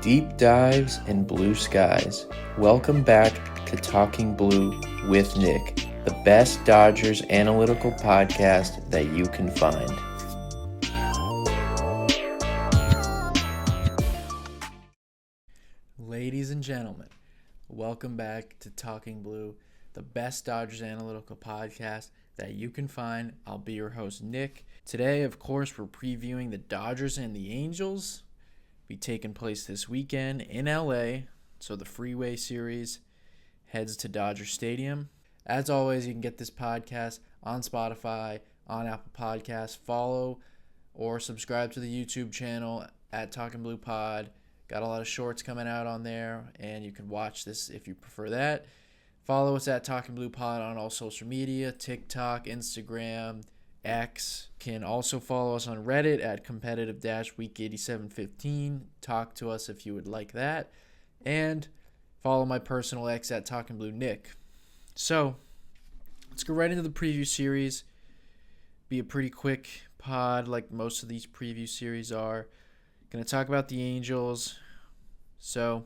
Deep dives and blue skies. Welcome back to Talking Blue with Nick, the best Dodgers analytical podcast that you can find. Ladies and gentlemen, welcome back to Talking Blue, the best Dodgers analytical podcast that you can find. I'll be your host, Nick. Today, of course, we're previewing the Dodgers and the Angels. Be taking place this weekend in LA. So the Freeway Series heads to Dodger Stadium. As always, you can get this podcast on Spotify, on Apple Podcasts. Follow or subscribe to the YouTube channel at Talking Blue Pod. Got a lot of shorts coming out on there, and you can watch this if you prefer that. Follow us at Talking Blue Pod on all social media, TikTok, Instagram, X. Can also follow us on Reddit at competitive-week8715. Talk to us if you would like that. And follow my personal X at Talking Blue Nick. So, let's go right into the preview series. Be a pretty quick pod like most of these preview series are. Going to talk about the Angels. So,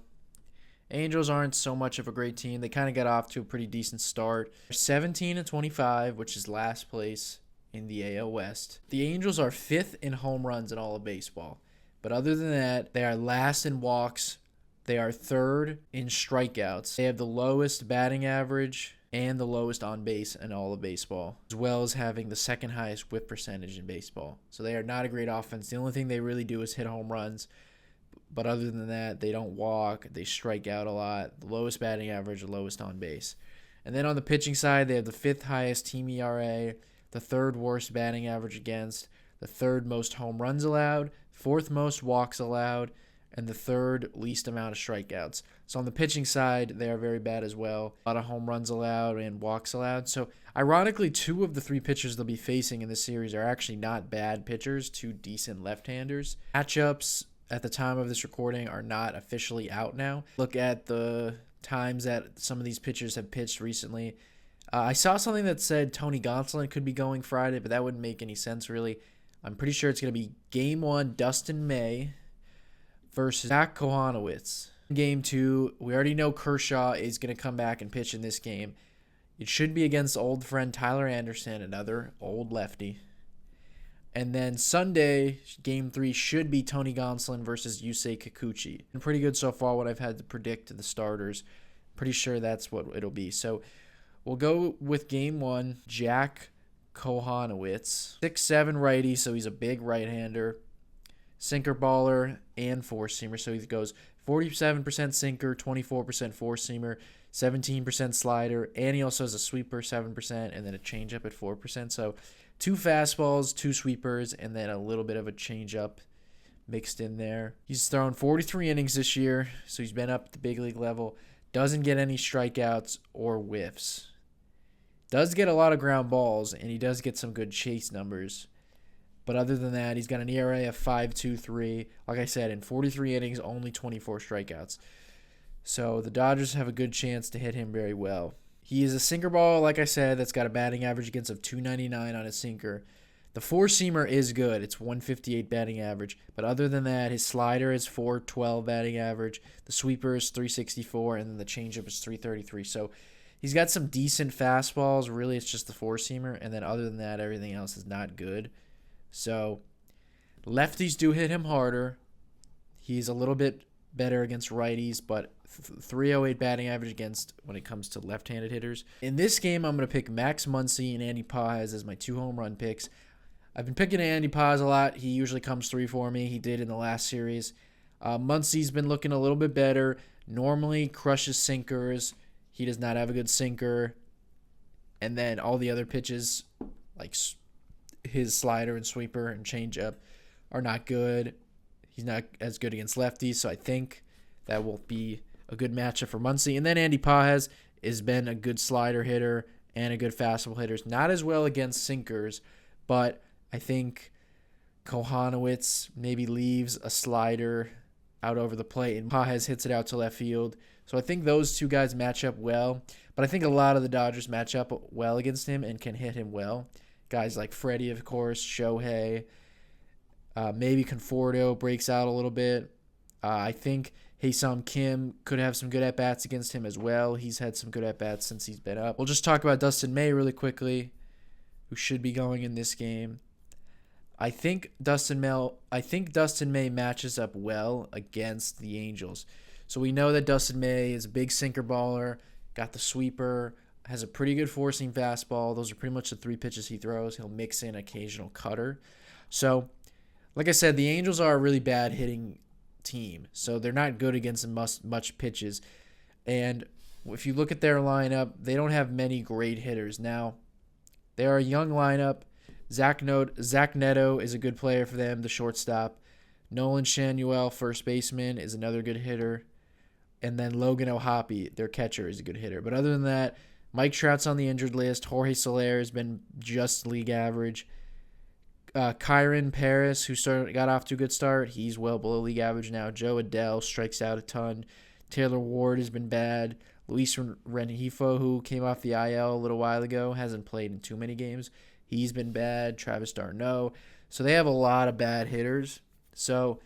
Angels aren't so much of a great team. They kind of got off to a pretty decent start. 17-25, which is last place in the AL West. The Angels are 5th in home runs in all of baseball. But other than that, they are last in walks. They are 3rd in strikeouts. They have the lowest batting average and the lowest on base in all of baseball, as well as having the 2nd highest whip percentage in baseball. So they are not a great offense. The only thing they really do is hit home runs. But other than that, they don't walk. They strike out a lot. The lowest batting average, the lowest on base. And then on the pitching side, they have the 5th highest team ERA, the 3rd worst batting average against, the 3rd most home runs allowed, 4th most walks allowed, and the 3rd least amount of strikeouts. So on the pitching side, they are very bad as well. A lot of home runs allowed and walks allowed. So ironically, 2 of the 3 pitchers they'll be facing in this series are actually not bad pitchers, 2 decent left-handers. Matchups at the time of this recording are not officially out now. Look at the times that some of these pitchers have pitched recently. I saw something that said Tony Gonsolin could be going Friday, but that wouldn't make any sense really. I'm pretty sure it's going to be Game 1, Dustin May versus Zach Kohanowitz. Game 2, we already know Kershaw is going to come back and pitch in this game. It should be against old friend Tyler Anderson, another old lefty. And then Sunday, Game 3 should be Tony Gonsolin versus Yusei Kikuchi. And pretty good so far what I've had to predict the starters. Pretty sure that's what it'll be. So we'll go with Game 1, Jack Kohanowitz. 6'7" righty, so he's a big right-hander. Sinker baller and four-seamer, so he goes 47% sinker, 24% four-seamer, 17% slider, and he also has a sweeper, 7%, and then a changeup at 4%. So 2 fastballs, 2 sweepers, and then a little bit of a changeup mixed in there. He's thrown 43 innings this year, so he's been up at the big league level. Doesn't get any strikeouts or whiffs. Does get a lot of ground balls, and he does get some good chase numbers. But other than that, he's got an ERA of 5.23. Like I said, in 43 innings, only 24 strikeouts. So the Dodgers have a good chance to hit him very well. He is a sinker ball, like I said, that's got a batting average against of 299 on his sinker. The four-seamer is good. It's 158 batting average. But other than that, his slider is 412 batting average. The sweeper is 364, and then the changeup is 333. So he's got some decent fastballs. Really, it's just the four-seamer. And then other than that, everything else is not good. So lefties do hit him harder. He's a little bit better against righties, but 308 batting average against when it comes to left-handed hitters. In this game, I'm going to pick Max Muncy and Andy Paz as my 2 home run picks. I've been picking Andy Paz a lot. He usually comes through for me. He did in the last series. Muncy's been looking a little bit better. Normally crushes sinkers. He does not have a good sinker. And then all the other pitches, like his slider and sweeper and changeup, are not good. He's not as good against lefties, so I think that will be a good matchup for Muncy. And then Andy Paz has been a good slider hitter and a good fastball hitter. Not as well against sinkers, but I think Kohanowitz maybe leaves a slider out over the plate, and Paz hits it out to left field. So I think those two guys match up well, but I think a lot of the Dodgers match up well against him and can hit him well. Guys like Freddie, of course, Shohei, Maybe Conforto breaks out a little bit. I think Haesam Kim could have some good at-bats against him as well. He's had some good at-bats since he's been up. We'll just talk about Dustin May really quickly, who should be going in this game. I think Dustin May matches up well against the Angels. So we know that Dustin May is a big sinker baller, got the sweeper, has a pretty good four-seam fastball. Those are pretty much the three pitches he throws. He'll mix in occasional cutter. So, like I said, the Angels are a really bad hitting team. So they're not good against much pitches. And if you look at their lineup, they don't have many great hitters. Now, they are a young lineup. Zach Neto is a good player for them, the shortstop. Nolan Shanuel, first baseman, is another good hitter. And then Logan O'Hoppe, their catcher, is a good hitter. But other than that, Mike Trout's on the injured list. Jorge Soler has been just league average. Kyron Paris, who got off to a good start, he's well below league average now. Joe Adele strikes out a ton. Taylor Ward has been bad. Luis Rengifo, who came off the IL a little while ago, hasn't played in too many games. He's been bad. Travis d'Arnaud. So they have a lot of bad hitters. So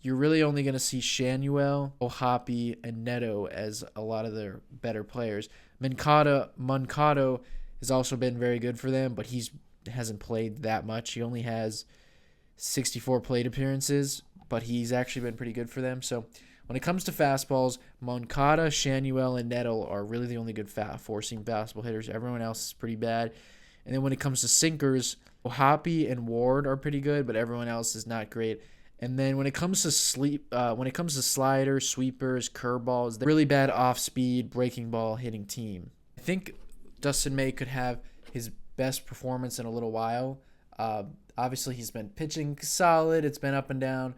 you're really only going to see Shanuel, O'Hoppe, and Neto as a lot of their better players. Moncada has also been very good for them, but he hasn't played that much. He only has 64 plate appearances, but he's actually been pretty good for them. So when it comes to fastballs, Moncada, Shanuel, and Neto are really the only good four-seam fastball hitters. Everyone else is pretty bad. And then when it comes to sinkers, O'Hoppe and Ward are pretty good, but everyone else is not great. And then when it comes to sliders, sweepers, curveballs, they're really bad off-speed breaking ball hitting team. I think Dustin May could have his best performance in a little while. Obviously, he's been pitching solid. It's been up and down.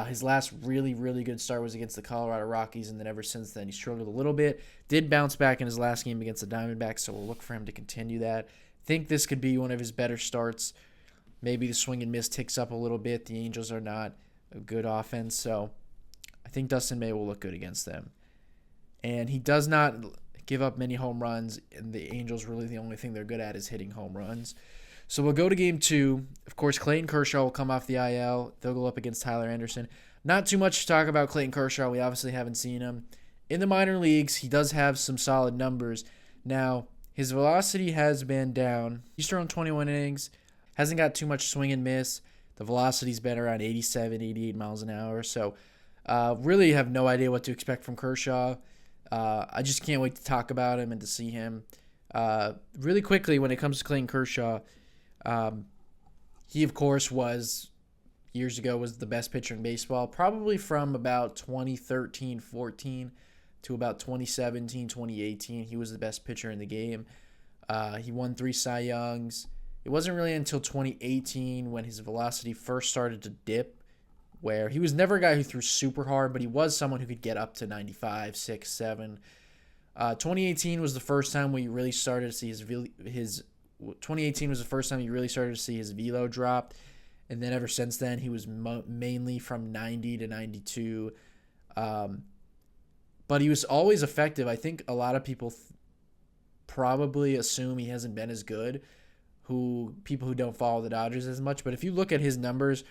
His last really, really good start was against the Colorado Rockies, and then ever since then, he struggled a little bit. Did bounce back in his last game against the Diamondbacks, so we'll look for him to continue that. Think this could be one of his better starts. Maybe the swing and miss ticks up a little bit. The Angels are not a good offense, so I think Dustin May will look good against them. And he does not give up many home runs, and the Angels really the only thing they're good at is hitting home runs. So we'll go to game 2. Of course, Clayton Kershaw will come off the IL. They'll go up against Tyler Anderson. Not too much to talk about Clayton Kershaw. We obviously haven't seen him. In the minor leagues, he does have some solid numbers. Now, his velocity has been down. He's thrown 21 innings. Hasn't got too much swing and miss. The velocity's been around 87, 88 miles an hour. So really have no idea what to expect from Kershaw. I just can't wait to talk about him and to see him. Really quickly, when it comes to Clayton Kershaw, he, of course, years ago was the best pitcher in baseball, probably from about 2013-14 to about 2017-2018. He was the best pitcher in the game. He won 3 Cy Youngs. It wasn't really until 2018 when his velocity first started to dip, where he was never a guy who threw super hard, but he was someone who could get up to 95, 6, 7. 2018 was the first time we really started to see his 2018 was the first time you really started to see his velo drop, and then ever since then he was mainly from 90 to 92. But he was always effective. I think a lot of people probably assume he hasn't been as good, people who don't follow the Dodgers as much. But if you look at his numbers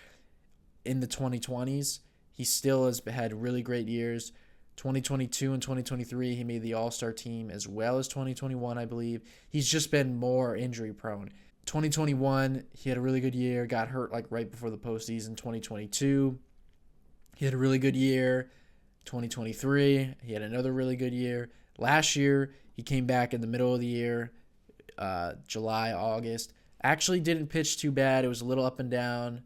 in the 2020s, he still has had really great years. 2022 and 2023, he made the All-Star team, as well as 2021, I believe. He's just been more injury prone. 2021, he had a really good year, got hurt like right before the postseason. 2022, he had a really good year. 2023, he had another really good year. Last year, he came back in the middle of the year, July, August. Actually didn't pitch too bad. It was a little up and down,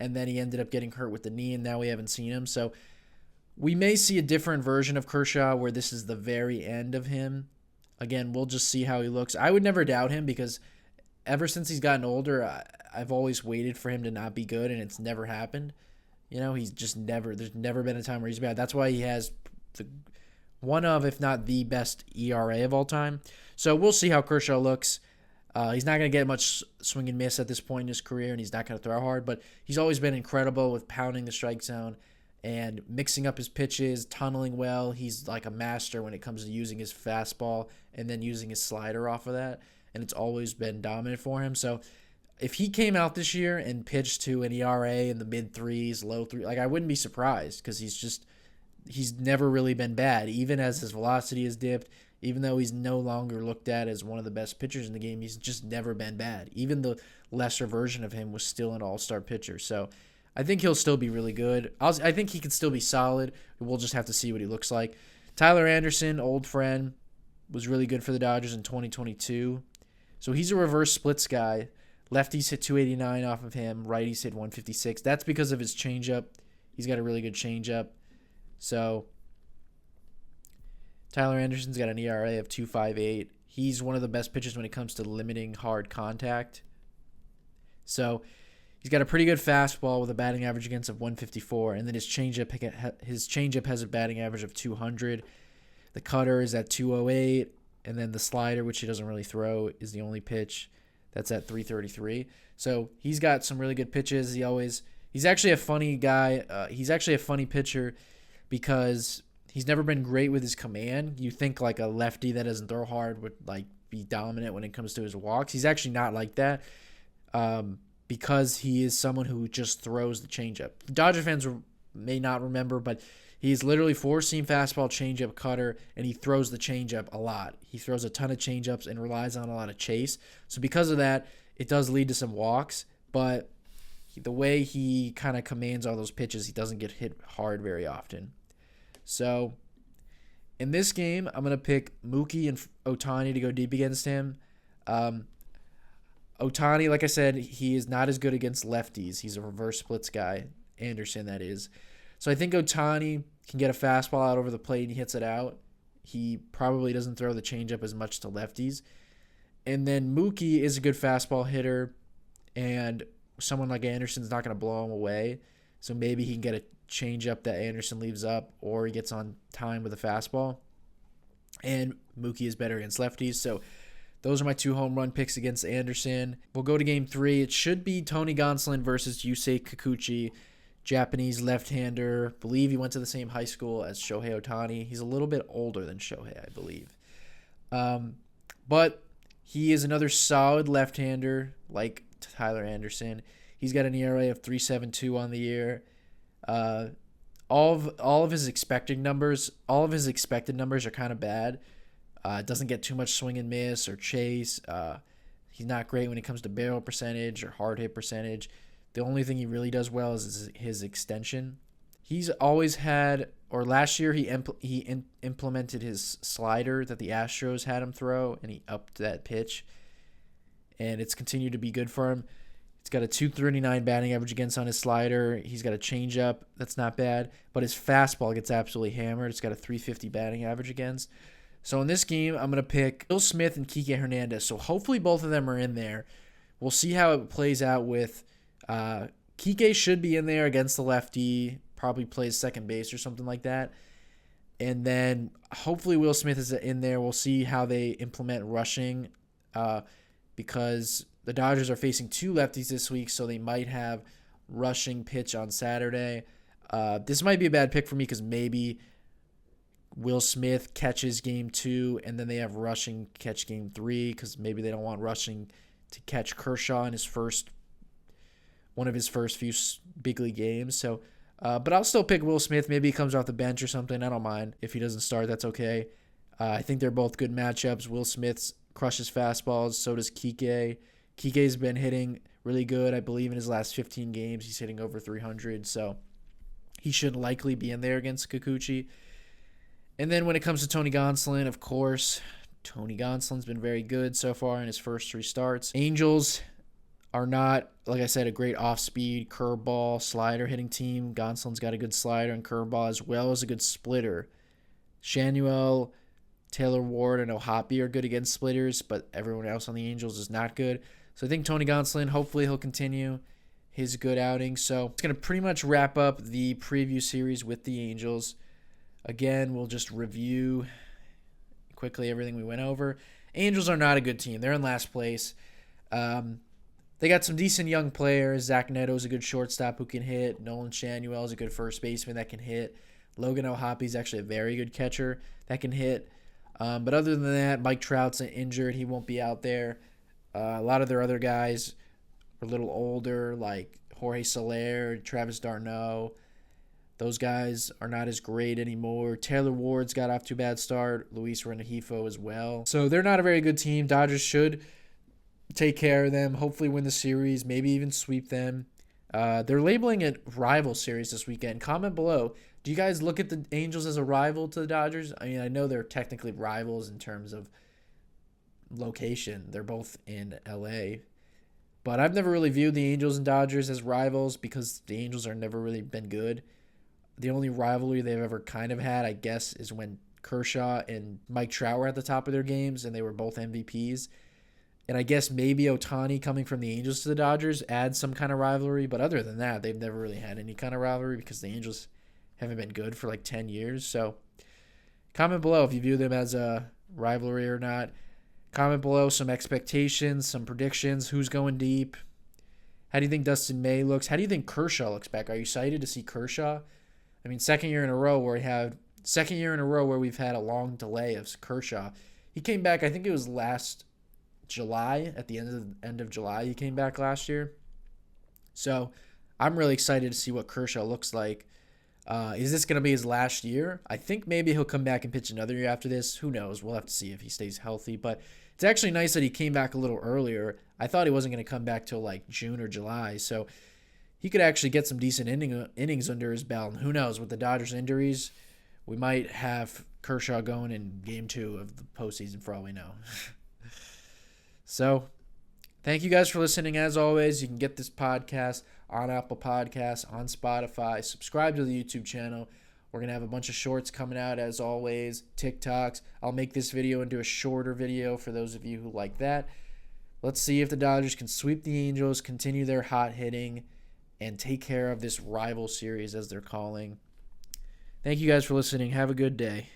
and then he ended up getting hurt with the knee, and now we haven't seen him. So we may see a different version of Kershaw where this is the very end of him. Again, we'll just see how he looks. I would never doubt him because ever since he's gotten older, I've always waited for him to not be good, and it's never happened. He's just there's never been a time where he's bad. That's why he has one of, if not the best ERA of all time. So we'll see how Kershaw looks. He's not going to get much swing and miss at this point in his career, and he's not going to throw hard, but he's always been incredible with pounding the strike zone and mixing up his pitches, tunneling well. He's like a master when it comes to using his fastball and then using his slider off of that, and it's always been dominant for him. So if he came out this year and pitched to an ERA in the mid threes, low three, like I wouldn't be surprised because he's never really been bad. Even as his velocity has dipped, even though he's no longer looked at as one of the best pitchers in the game, he's just never been bad. Even the lesser version of him was still an all-star pitcher. So I think he'll still be really good. I think he can still be solid. We'll just have to see what he looks like. Tyler Anderson, old friend, was really good for the Dodgers in 2022. So he's a reverse splits guy. Lefties hit 289 off of him. Righties hit 156. That's because of his changeup. He's got a really good changeup. So Tyler Anderson's got an ERA of 2.58. He's one of the best pitchers when it comes to limiting hard contact. So he's got a pretty good fastball with a batting average against of 154, and then his changeup has a batting average of 200. The cutter is at 208, and then the slider, which he doesn't really throw, is the only pitch that's at 333. So he's got some really good pitches. He's actually a funny guy. He's actually a funny pitcher because he's never been great with his command. You think like a lefty that doesn't throw hard would like be dominant when it comes to his walks. He's actually not like that because he is someone who just throws the changeup. Dodger fans may not remember, but he's literally four-seam fastball, changeup, cutter, and he throws the changeup a lot. He throws a ton of changeups and relies on a lot of chase. So because of that, it does lead to some walks, but the way he kind of commands all those pitches, he doesn't get hit hard very often. So in this game, I'm going to pick Mookie and Ohtani to go deep against him. Ohtani, like I said, he is not as good against lefties. He's a reverse splits guy. Anderson, that is. So I think Ohtani can get a fastball out over the plate and he hits it out. He probably doesn't throw the changeup as much to lefties. And then Mookie is a good fastball hitter, and someone like Anderson's not going to blow him away. So maybe he can get a changeup that Anderson leaves up, or he gets on time with a fastball. And Mookie is better against lefties. So those are my two home run picks against Anderson. We'll go to game 3. It should be Tony Gonsolin versus Yusei Kikuchi, Japanese left-hander. Believe he went to the same high school as Shohei Ohtani. He's a little bit older than Shohei, I believe. But he is another solid left-hander like Tyler Anderson. He's got an ERA of 3.72 on the year. All of his expected numbers are kind of bad. Doesn't get too much swing and miss or chase. He's not great when it comes to barrel percentage or hard hit percentage. The only thing he really does well is his extension. He's always had, or last year he implemented his slider that the Astros had him throw, and he upped that pitch, and it's continued to be good for him. He's got a 239 batting average against on his slider. He's got a changeup that's not bad, but his fastball gets absolutely hammered. It's got a 350 batting average against. So in this game, I'm going to pick Will Smith and Kike Hernandez. So hopefully both of them are in there. We'll see how it plays out with Kike should be in there against the lefty, probably plays second base or something like that. And then hopefully Will Smith is in there. We'll see how they implement rushing because the Dodgers are facing two lefties this week, so they might have rushing pitch on Saturday. This might be a bad pick for me because maybe Will Smith catches game 2, and then they have rushing catch game 3 because maybe they don't want rushing to catch Kershaw in one of his first few big league games. So, but I'll still pick Will Smith. Maybe he comes off the bench or something. I don't mind. If he doesn't start, that's okay. I think they're both good matchups. Will Smith crushes fastballs. So does Kike. Kike's been hitting really good. I believe in his last 15 games, he's hitting over 300. So he should likely be in there against Kikuchi. And then when it comes to Tony Gonsolin, of course, Tony Gonsolin's been very good so far in his first 3 starts. Angels are not, like I said, a great off-speed, curveball, slider hitting team. Gonsolin's got a good slider and curveball as well as a good splitter. Shanuel, Taylor Ward, and Ohapi are good against splitters, but everyone else on the Angels is not good. So I think Tony Gonsolin, hopefully he'll continue his good outing. So it's going to pretty much wrap up the preview series with the Angels. Again, we'll just review quickly everything we went over. Angels are not a good team. They're in last place. They got some decent young players. Zach Neto's a good shortstop who can hit. Nolan Shanuel is a good first baseman that can hit. Logan Ohapi is actually a very good catcher that can hit. But other than that, Mike Trout's injured. He won't be out there. A lot of their other guys are a little older, like Jorge Soler, Travis d'Arnaud. Those guys are not as great anymore. Taylor Ward's got off to a bad start. Luis Rengifo as well. So they're not a very good team. Dodgers should take care of them, hopefully win the series, maybe even sweep them. They're labeling it rival series this weekend. Comment below. Do you guys look at the Angels as a rival to the Dodgers? I mean, I know they're technically rivals in terms of location. They're both in LA. But I've never really viewed the Angels and Dodgers as rivals because the Angels are never really been good. The only rivalry they've ever kind of had, I guess, is when Kershaw and Mike Trout were at the top of their games and they were both MVPs. And I guess maybe Ohtani coming from the Angels to the Dodgers adds some kind of rivalry. But other than that, they've never really had any kind of rivalry because the Angels haven't been good for like 10 years. So comment below if you view them as a rivalry or not. Comment below some expectations, some predictions, who's going deep. How do you think Dustin May looks? How do you think Kershaw looks back? Are you excited to see Kershaw? I mean, second year in a row where we've had a long delay of Kershaw. He came back, I think it was last July, at the end of July he came back last year. So I'm really excited to see what Kershaw looks like. Is this going to be his last year? I think maybe he'll come back and pitch another year after this. Who knows? We'll have to see if he stays healthy. But it's actually nice that he came back a little earlier. I thought he wasn't going to come back till like June or July. So he could actually get some decent innings under his belt. And who knows? With the Dodgers' injuries, we might have Kershaw going in Game 2 of the postseason for all we know. So, thank you guys for listening. As always, you can get this podcast on Apple Podcasts, on Spotify. Subscribe to the YouTube channel. We're going to have a bunch of shorts coming out, as always, TikToks. I'll make this video into a shorter video for those of you who like that. Let's see if the Dodgers can sweep the Angels, continue their hot hitting, and take care of this rival series, as they're calling. Thank you guys for listening. Have a good day.